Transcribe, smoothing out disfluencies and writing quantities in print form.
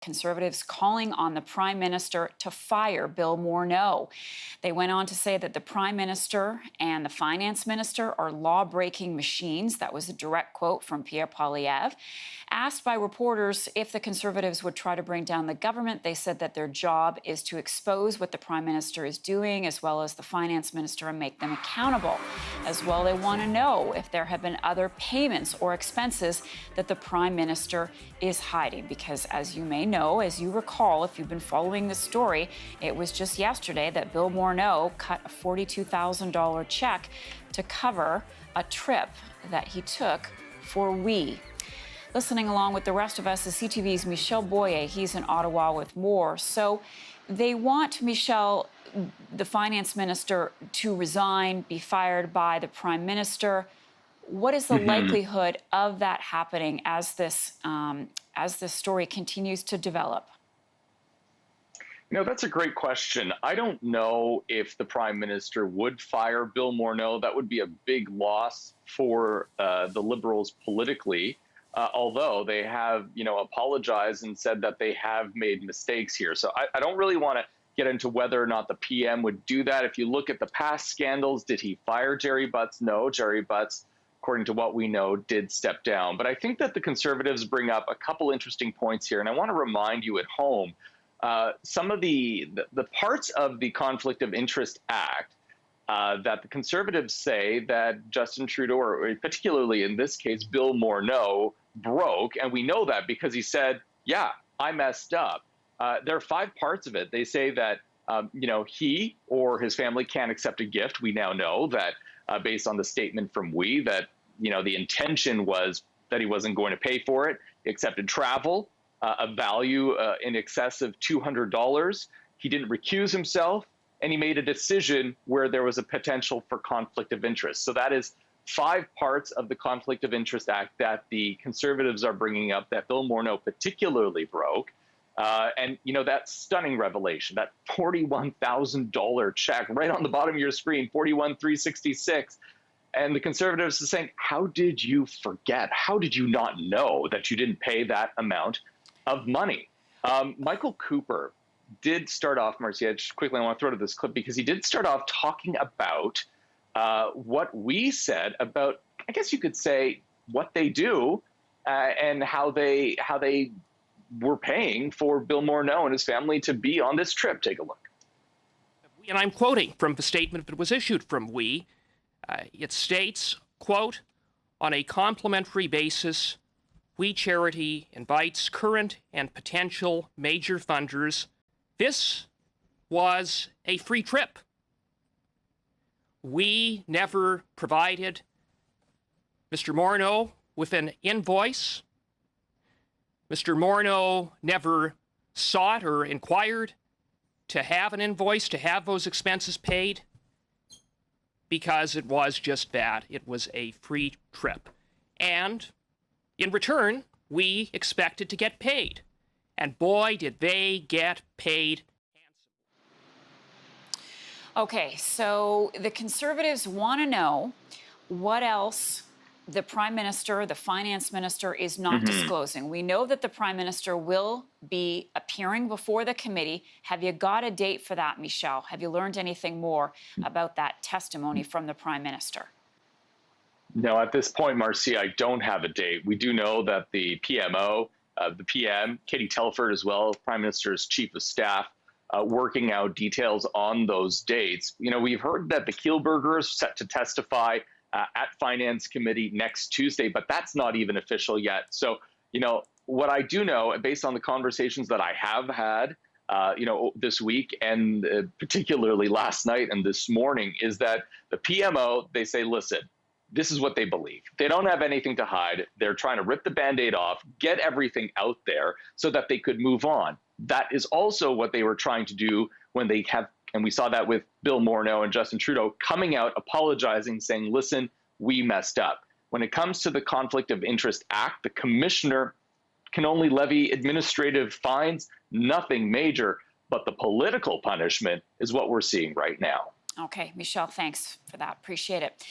Conservatives calling on the Prime Minister to fire Bill Morneau. They went on to say that the Prime Minister and the Finance Minister are law-breaking machines. That was a direct quote from Pierre Poilievre. Asked by reporters if the Conservatives would try to bring down the government, they said that their job is to expose what the Prime Minister is doing, as well as the Finance Minister, and make them accountable. As well, they want to know if there have been other payments or expenses that the Prime Minister is hiding, because as you may know, as you recall, if you've been following this story, it was just yesterday that Bill Morneau cut a $42,000 check to cover a trip that he took for We. Listening along with the rest of us is CTV's Michel Boyer. He's in Ottawa with more. So they want Michel, the Finance Minister, to resign, be fired by the Prime Minister. What is the likelihood of that happening as this story continues to develop? That's a great question. I don't know if the Prime Minister would fire Bill Morneau. That would be a big loss for the Liberals politically, although they have, apologized and said that they have made mistakes here. So I don't really want to get into whether or not the PM would do that. If you look at the past scandals, did he fire Jerry Butts? No, Jerry Butts, according to what we know, did step down. But I think that the Conservatives bring up a couple interesting points here, and I want to remind you at home, some of the parts of the Conflict of Interest Act that the Conservatives say that Justin Trudeau, or particularly in this case, Bill Morneau, broke. And we know that because he said, yeah, I messed up. There are 5 parts of it. They say that, he or his family can't accept a gift. We now know that based on the statement from We, that, the intention was that he wasn't going to pay for it. He accepted travel, a value in excess of $200. He didn't recuse himself, and he made a decision where there was a potential for conflict of interest. So that is 5 parts of the Conflict of Interest Act that the Conservatives are bringing up that Bill Morneau particularly broke. And, that stunning revelation, that $41,000 check right on the bottom of your screen, $41,366. And the Conservatives are saying, how did you forget? How did you not know that you didn't pay that amount of money? Michael Cooper did start off, Marcy, I just quickly want to throw to this clip because he did start off talking about what we said about, I guess you could say, what they do and how they were paying for Bill Morneau and his family to be on this trip. Take a look. And I'm quoting from the statement that was issued from We. It states, quote, on a complimentary basis, We Charity invites current and potential major funders. This was a free trip. We never provided Mr. Morneau with an invoice. Mr. Morneau never sought or inquired to have an invoice, to have those expenses paid, because it was just that. It was a free trip. And in return, we expected to get paid. And boy, did they get paid handsomely. Okay, so the Conservatives want to know what else the Prime Minister, the Finance Minister, is not disclosing. We know that the Prime Minister will be appearing before the committee. Have you got a date for that, Michel? Have you learned anything more about that testimony from the Prime Minister? No, at this point, Marcy, I don't have a date. We do know that the PMO, the PM, Katie Telford as well, Prime Minister's Chief of Staff, working out details on those dates. We've heard that the Kielburger is set to testify at Finance Committee next Tuesday, but that's not even official yet. So, what I do know, based on the conversations that I have had, this week and particularly last night and this morning, is that the PMO, they say, listen, this is what they believe. They don't have anything to hide. They're trying to rip the Band-Aid off, get everything out there so that they could move on. That is also what they were trying to do when they have, and we saw that with Bill Morneau and Justin Trudeau coming out, apologizing, saying, listen, we messed up. When it comes to the Conflict of Interest Act, the commissioner can only levy administrative fines, nothing major, but the political punishment is what we're seeing right now. Okay, Michel, thanks for that. Appreciate it.